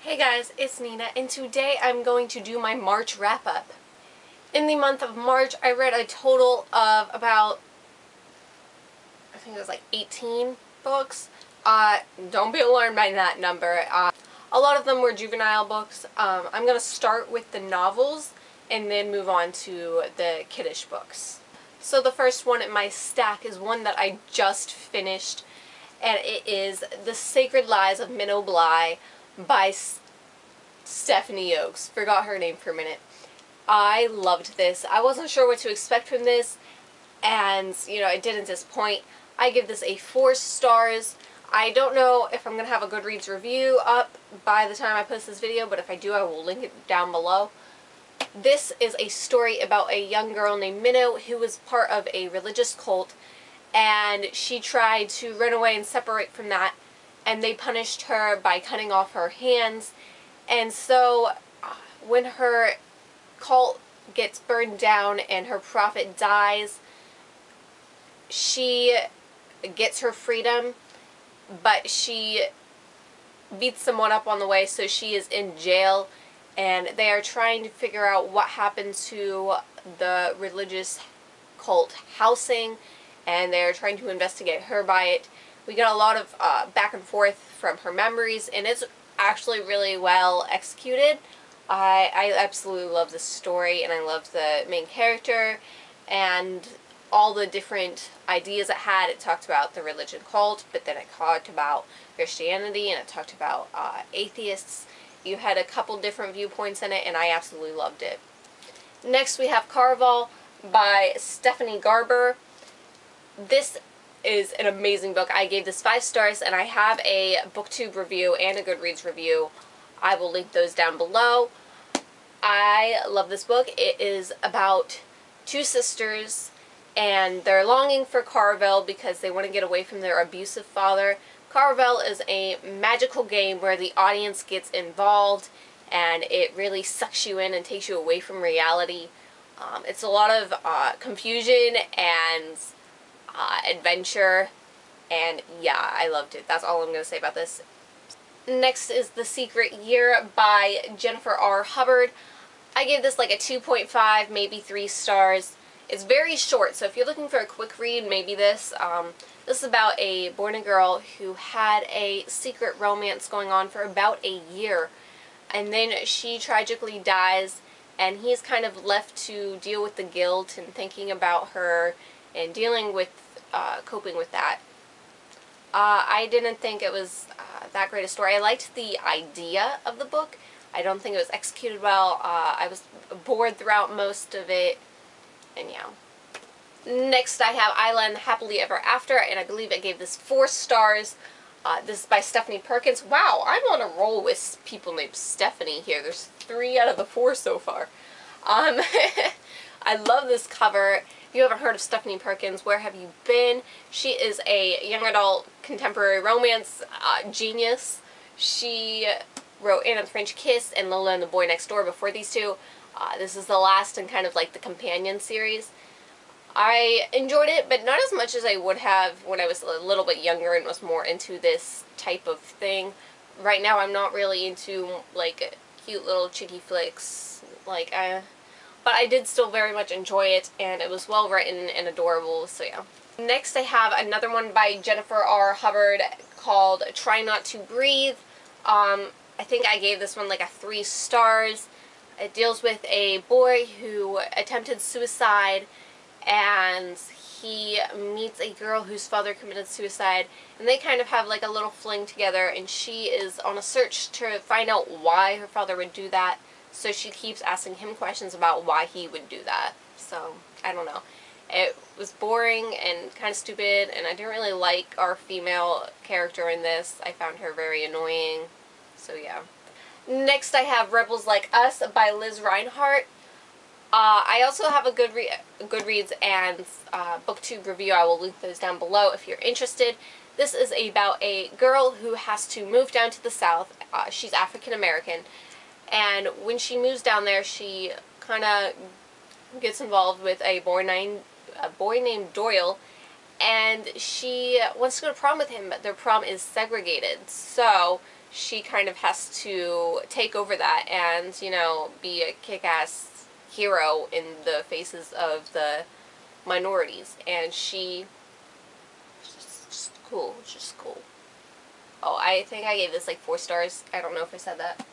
Hey guys, it's Nina, and today I'm going to do my March wrap-up. In the month of March, I read a total of about, I think it was like 18 books. Don't be alarmed by that number. A lot of them were juvenile books. I'm going to start with the novels and then move on to the kiddish books. So the first one in my stack is one that I just finished, and it is The Sacred Lies of Minnow Bly by Stephanie Oakes. Forgot her name for a minute. I loved this. I wasn't sure what to expect from this, and, it didn't disappoint. I give this a 4 stars. I don't know if I'm going to have a Goodreads review up by the time I post this video, but if I do, I will link it down below. This is a story about a young girl named Minnow who was part of a religious cult, and she tried to run away and separate from that, and they punished her by cutting off her hands. And so when her cult gets burned down and her prophet dies, she gets her freedom, but she beats someone up on the way, so she is in jail, and they are trying to figure out what happened to the religious cult housing, and they are trying to investigate her by it. We get a lot of back and forth from her memories, and it's actually really well executed. I absolutely love this story, and I love the main character and all the different ideas it had. It talked about the religion cult, but then it talked about Christianity, and it talked about atheists. You had a couple different viewpoints in it, and I absolutely loved it. Next we have Caraval by Stephanie Garber. This is an amazing book. I gave this 5 stars, and I have a BookTube review and a Goodreads review. I will link those down below. I love this book. It is about 2 sisters, and they're longing for Caraval because they want to get away from their abusive father. Caraval is a magical game where the audience gets involved, and it really sucks you in and takes you away from reality. It's a lot of confusion and adventure, and yeah, I loved it. That's all I'm going to say about this. Next is The Secret Year by Jennifer R. Hubbard. I gave this like a 2.5, maybe 3 stars. It's very short, so if you're looking for a quick read, maybe this. This is about a boy and a girl who had a secret romance going on for about a year, and then she tragically dies, and he's kind of left to deal with the guilt and thinking about her and dealing with coping with that. I didn't think it was that great a story. I liked the idea of the book. I don't think it was executed well. I was bored throughout most of it, and yeah. Next I have Isla and the Happily Ever After, and I believe I gave this 4 stars. This is by Stephanie Perkins. Wow, I'm on a roll with people named Stephanie here. There's 3 out of the 4 so far. I love this cover. If you haven't heard of Stephanie Perkins, where have you been? She is a young adult contemporary romance genius. She wrote Anne and the French Kiss and Lola and the Boy Next Door before these 2. This is the last in kind of like the companion series. I enjoyed it, but not as much as I would have when I was a little bit younger and was more into this type of thing. Right now I'm not really into like cute little chickie flicks, but I did still very much enjoy it, and it was well written and adorable, so yeah. Next I have another one by Jennifer R. Hubbard called Try Not to Breathe. I think I gave this one like a 3 stars. It deals with a boy who attempted suicide, and he meets a girl whose father committed suicide, and they kind of have like a little fling together, and she is on a search to find out why her father would do that. So she keeps asking him questions about why he would do that. So, I don't know. It was boring and kind of stupid, and I didn't really like our female character in this. I found her very annoying. So, yeah. Next I have Rebels Like Us by Liz Reinhart. I also have a Goodreads and BookTube review. I will link those down below if you're interested. This is about a girl who has to move down to the South. She's African American. And when she moves down there, she kind of gets involved with a boy named Doyle, and she wants to go to prom with him, but their prom is segregated. So she kind of has to take over that and, you know, be a kick-ass hero in the faces of the minorities. And she, just cool, just cool. Oh, I think I gave this like 4 stars. I don't know if I said that.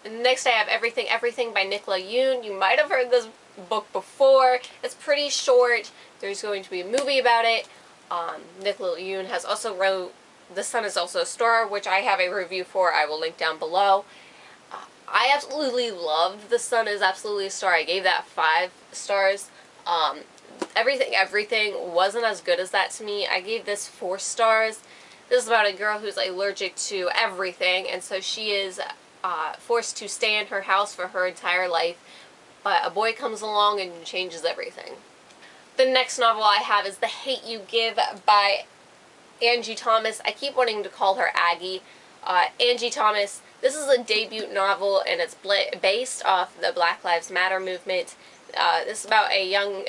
Next I have Everything, Everything by Nicola Yoon. You might have heard this book before. It's pretty short. There's going to be a movie about it. Nicola Yoon has also wrote The Sun Is Also a Star, which I have a review for. I will link down below. I absolutely loved The Sun Is Absolutely a Star. I gave that 5 stars. Everything, Everything wasn't as good as that to me. I gave this 4 stars. This is about a girl who's allergic to everything, and so she is forced to stay in her house for her entire life, but a boy comes along and changes everything. The next novel I have is The Hate U Give by Angie Thomas. I keep wanting to call her Aggie. Angie Thomas, this is a debut novel, and it's based off the Black Lives Matter movement. This is about a young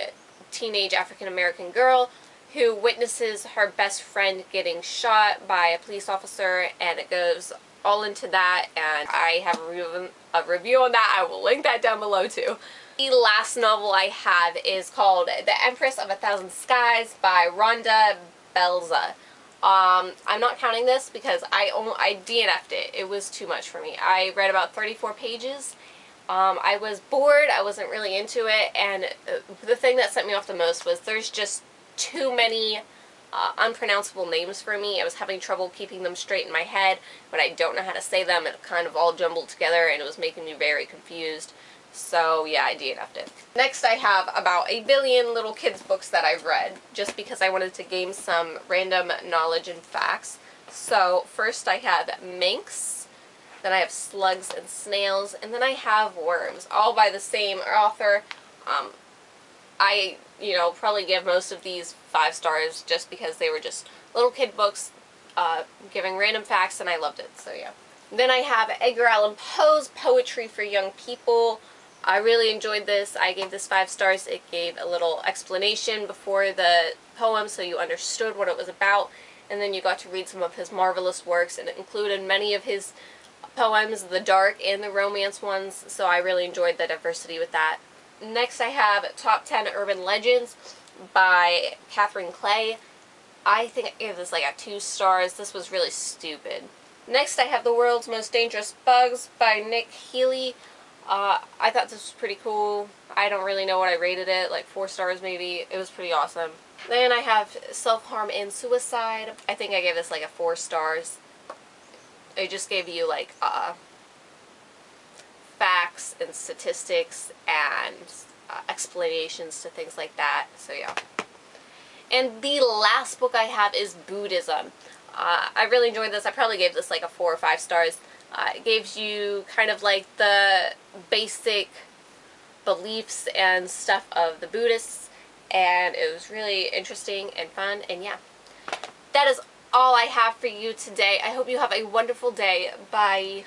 teenage African-American girl who witnesses her best friend getting shot by a police officer, and it goes all into that, and I have a review on that. I will link that down below too. The last novel I have is called The Empress of a Thousand Skies by Rhonda Belza. I'm not counting this because I DNF'd it. It was too much for me. I read about 34 pages. I was bored, I wasn't really into it, and the thing that set me off the most was there's just too many unpronounceable names for me. I was having trouble keeping them straight in my head, but I don't know how to say them. It kind of all jumbled together, and it was making me very confused. So yeah, I DNF'd it. Next I have about 1 billion little kids books that I've read, just because I wanted to gain some random knowledge and facts. So first I have Minx, then I have Slugs and Snails, and then I have Worms, all by the same author. I, you know, probably give most of these 5 stars just because they were just little kid books giving random facts, and I loved it, so yeah. Then I have Edgar Allan Poe's Poetry for Young People. I really enjoyed this. I gave this 5 stars. It gave a little explanation before the poem so you understood what it was about, and then you got to read some of his marvelous works, and it included many of his poems, the dark and the romance ones, so I really enjoyed the diversity with that. Next I have Top 10 Urban Legends by Catherine Clay. I think I gave this like a 2 stars. This was really stupid. Next I have The World's Most Dangerous Bugs by Nick Healy. I thought this was pretty cool. I don't really know what I rated it, like 4 stars maybe. It was pretty awesome. Then I have Self-Harm and Suicide. I think I gave this like a 4 stars. I just gave you like facts and statistics and explanations to things like that, so yeah. And the last book I have is Buddhism. I really enjoyed this. I probably gave this like a 4 or 5 stars. It gives you kind of like the basic beliefs and stuff of the Buddhists, and it was really interesting and fun, and yeah. That is all I have for you today. I hope you have a wonderful day. Bye.